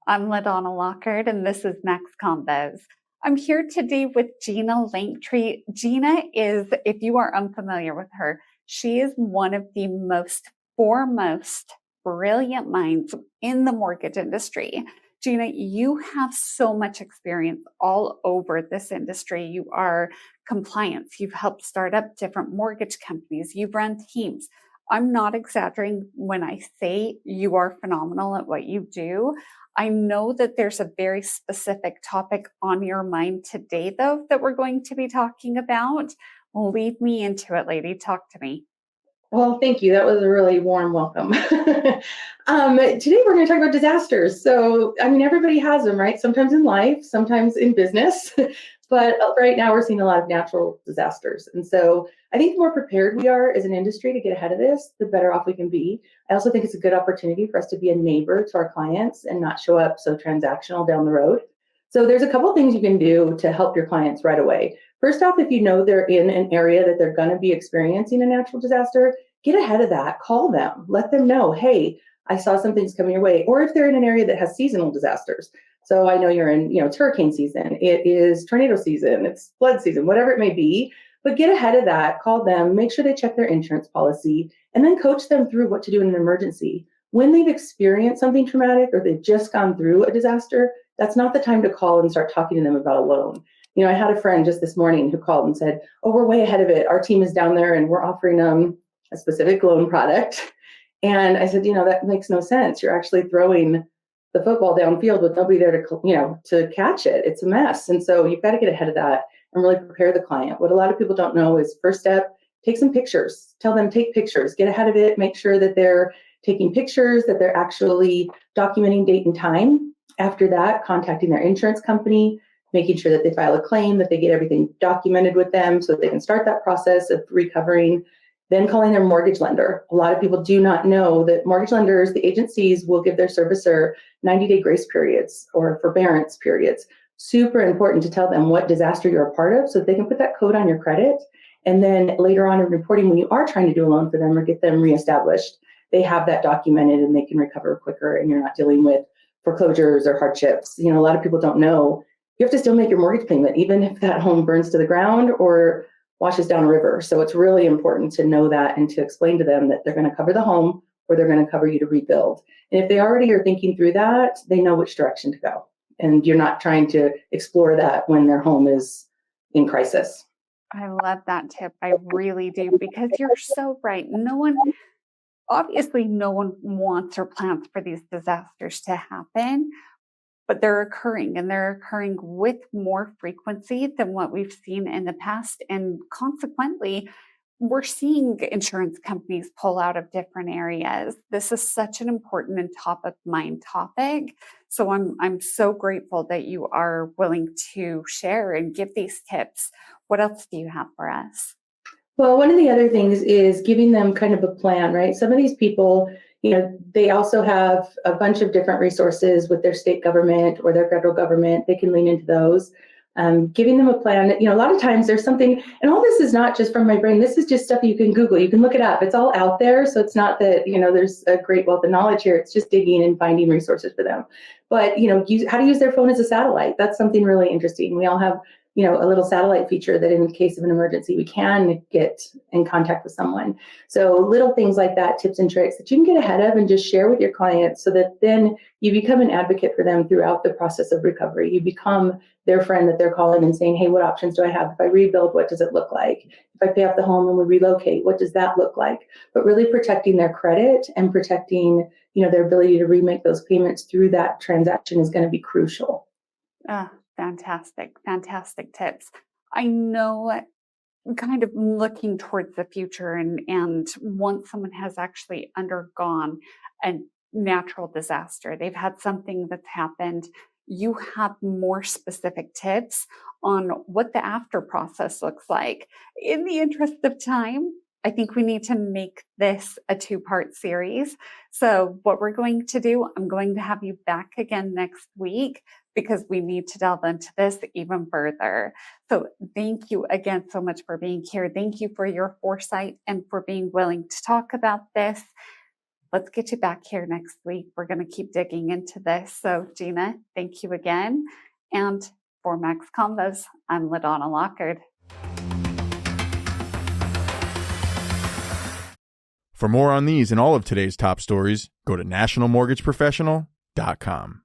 I'm LaDonna Lockhart, and this is Next Convos. I'm here today with Jeana Lanktree. Jeana is, if you are unfamiliar with her, she is one of the most foremost brilliant minds in the mortgage industry. Jeana, you have so much experience all over this industry. You are compliance. You've helped start up different mortgage companies. You've run teams. I'm not exaggerating when I say you are phenomenal at what you do. I know that there's a very specific topic on your mind today, though, that we're going to be talking about. Lead me into it, lady. Talk to me. Well, thank you. That was a really warm welcome. Today we're going to talk about disasters. So, everybody has them, right? Sometimes in life, sometimes in business, but right now we're seeing a lot of natural disasters. And so I think the more prepared we are as an industry to get ahead of this, the better off we can be. I also think it's a good opportunity for us to be a neighbor to our clients and not show up so transactional down the road. So there's a couple things you can do to help your clients right away. First off, if you know they're in an area that they're going to be experiencing a natural disaster, get ahead of that. Call them. Let them know, hey, I saw some things coming your way. Or if they're in an area that has seasonal disasters. So I know you're in, it's hurricane season. It is tornado season. It's flood season, whatever it may be. But get ahead of that. Call them. Make sure they check their insurance policy. And then coach them through what to do in an emergency. When they've experienced something traumatic or they've just gone through a disaster, that's not the time to call and start talking to them about a loan. I had a friend just this morning who called and said, oh, we're way ahead of it. Our team is down there and we're offering them a specific loan product. And I said, that makes no sense. You're actually throwing the football downfield with nobody there to catch it. It's a mess. And so you've got to get ahead of that and really prepare the client. What a lot of people don't know is first step, take some pictures. Tell them, take pictures, get ahead of it, make sure that they're taking pictures, that they're actually documenting date and time. After that, contacting their insurance company, making sure that they file a claim, that they get everything documented with them so that they can start that process of recovering. Then calling their mortgage lender. A lot of people do not know that mortgage lenders, the agencies, will give their servicer 90-day grace periods or forbearance periods. Super important to tell them what disaster you're a part of so that they can put that code on your credit. And then later on in reporting, when you are trying to do a loan for them or get them reestablished, they have that documented and they can recover quicker and you're not dealing with foreclosures or hardships. A lot of people don't know you have to still make your mortgage payment, even if that home burns to the ground or washes down a river. So it's really important to know that and to explain to them that they're going to cover the home or they're going to cover you to rebuild. And if they already are thinking through that, they know which direction to go. And you're not trying to explore that when their home is in crisis. I love that tip. I really do, because you're so right. Obviously, no one wants or plans for these disasters to happen. But they're occurring, and they're occurring with more frequency than what we've seen in the past. And consequently, we're seeing insurance companies pull out of different areas. This is such an important and top of mind topic. So I'm so grateful that you are willing to share and give these tips. What else do you have for us? Well, one of the other things is giving them kind of a plan, right? Some of these people, they also have a bunch of different resources with their state government or their federal government. They can lean into those. Giving them a plan. A lot of times there's something, and all this is not just from my brain. This is just stuff you can Google. You can look it up. It's all out there. So it's not that, there's a great wealth of knowledge here. It's just digging and finding resources for them. But, how to use their phone as a satellite. That's something really interesting. We all have a little satellite feature that in case of an emergency, we can get in contact with someone. So little things like that, tips and tricks that you can get ahead of and just share with your clients so that then you become an advocate for them throughout the process of recovery. You become their friend that they're calling and saying, hey, what options do I have? If I rebuild, what does it look like? If I pay off the home and we relocate, what does that look like? But really protecting their credit and protecting, their ability to remake those payments through that transaction is going to be crucial. Fantastic, fantastic tips. I know, kind of looking towards the future, and once someone has actually undergone a natural disaster, they've had something that's happened, you have more specific tips on what the after process looks like. In the interest of time, I think we need to make this a two-part series. So what we're going to do, I'm going to have you back again next week because we need to delve into this even further. So thank you again so much for being here. Thank you for your foresight and for being willing to talk about this. let's get you back here next week. We're going to keep digging into this. So, Jeana, thank you again. And for Max Convos, I'm LaDonna Lockard. For more on these and all of today's top stories, go to nationalmortgageprofessional.com.